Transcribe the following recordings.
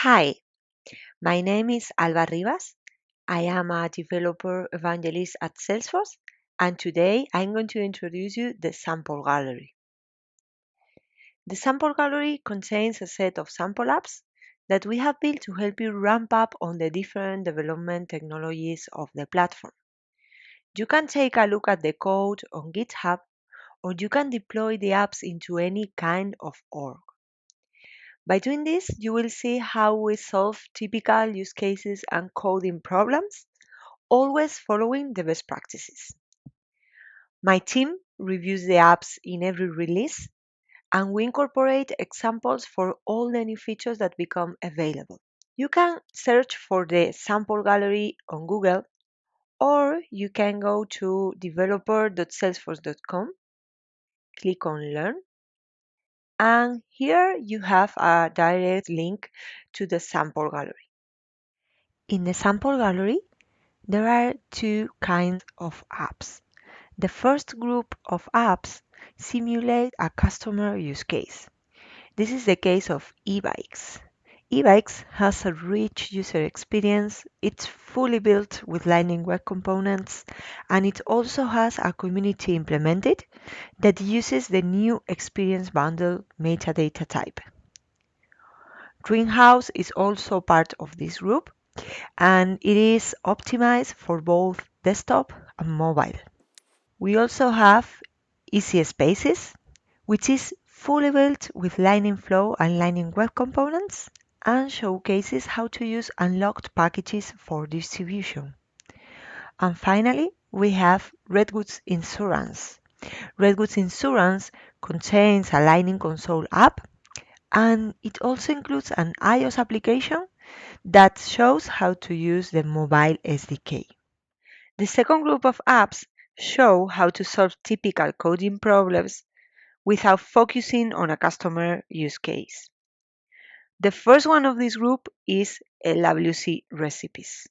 Hi, my name is Alba Rivas. I am a developer evangelist at Salesforce, and today I'm going to introduce you the sample gallery. The sample gallery contains a set of sample apps that we have built to help you ramp up on the different development technologies of the platform. You can take a look at the code on GitHub, or you can deploy the apps into any kind of org. By doing this, you will see how we solve typical use cases and coding problems, always following the best practices. My team reviews the apps in every release, and we incorporate examples for all the new features that become available. You can search for the sample gallery on Google, or you can go to developer.salesforce.com, click on Learn, and here you have a direct link to the sample gallery. In the sample gallery, there are two kinds of apps. The first group of apps simulate a customer use case. This is the case of e-bikes. E-bikes has a rich user experience, it's fully built with Lightning Web Components, and it also has a community implemented that uses the new Experience Bundle metadata type. Greenhouse is also part of this group, and it is optimized for both desktop and mobile. We also have Easy Spaces, which is fully built with Lightning Flow and Lightning Web Components and showcases how to use unlocked packages for distribution. And finally, we have Redwood's Insurance. Redwood's Insurance contains a Lightning Console app, and it also includes an iOS application that shows how to use the mobile SDK. The second group of apps show how to solve typical coding problems without focusing on a customer use case. The first one of this group is LWC Recipes.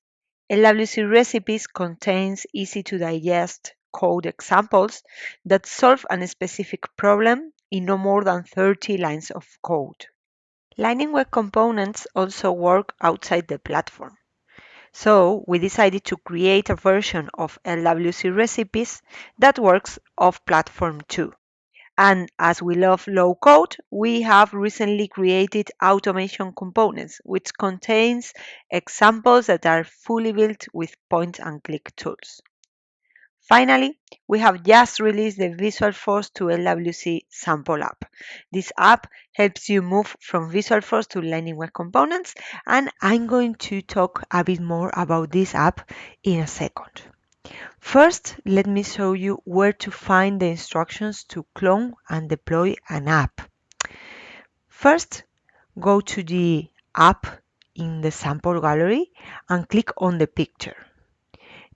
LWC Recipes contains easy to digest code examples that solve a specific problem in no more than 30 lines of code. Lightning Web Components also work outside the platform. So we decided to create a version of LWC Recipes that works off platform too. And as we love low code, we have recently created automation components, which contains examples that are fully built with point and click tools. Finally, we have just released the Visualforce to LWC sample app. This app helps you move from Visualforce to Lightning Web Components, and I'm going to talk a bit more about this app in a second. First, let me show you where to find the instructions to clone and deploy an app. First, go to the app in the sample gallery and click on the picture.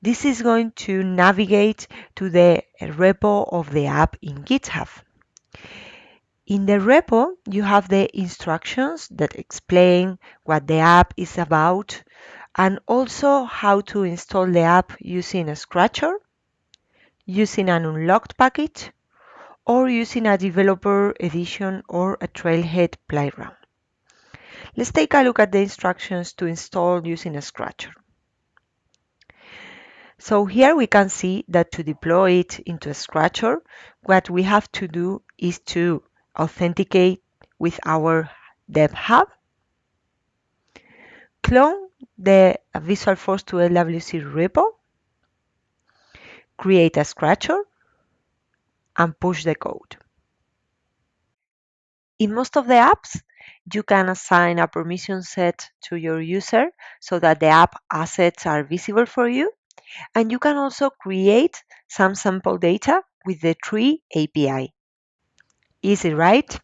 This is going to navigate to the repo of the app in GitHub. In the repo, you have the instructions that explain what the app is about and also how to install the app using a Scratcher, using an unlocked package, or using a developer edition or a Trailhead playground. Let's take a look at the instructions to install using a Scratcher. So here we can see that to deploy it into a Scratcher, what we have to do is to authenticate with our Dev Hub, clone the Visualforce to LWC repo, create a Scratcher, and push the code. In most of the apps, you can assign a permission set to your user so that the app assets are visible for you. And you can also create some sample data with the Tree API. Easy, right?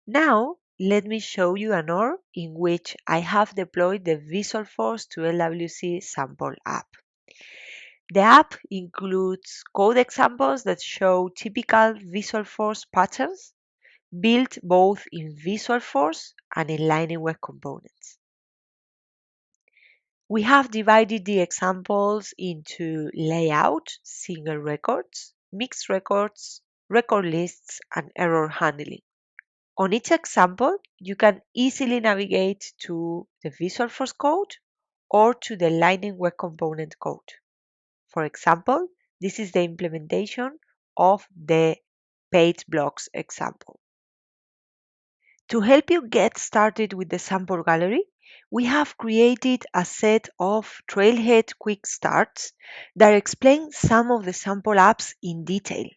Now, let me show you an org in which I have deployed the Visualforce to LWC sample app. The app includes code examples that show typical Visualforce patterns built both in Visualforce and in Lightning Web Components. We have divided the examples into layout, single records, mixed records, record lists, and error handling. On each example, you can easily navigate to the Visualforce code or to the Lightning Web Component code. For example, this is the implementation of the page blocks example. To help you get started with the sample gallery, we have created a set of Trailhead quick starts that explain some of the sample apps in detail.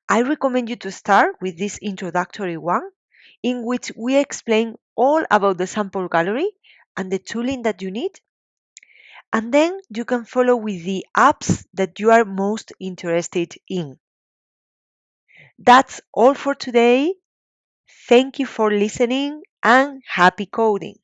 I recommend you to start with this introductory one, in which we explain all about the sample gallery and the tooling that you need. And then you can follow with the apps that you are most interested in. That's all for today. Thank you for listening and happy coding.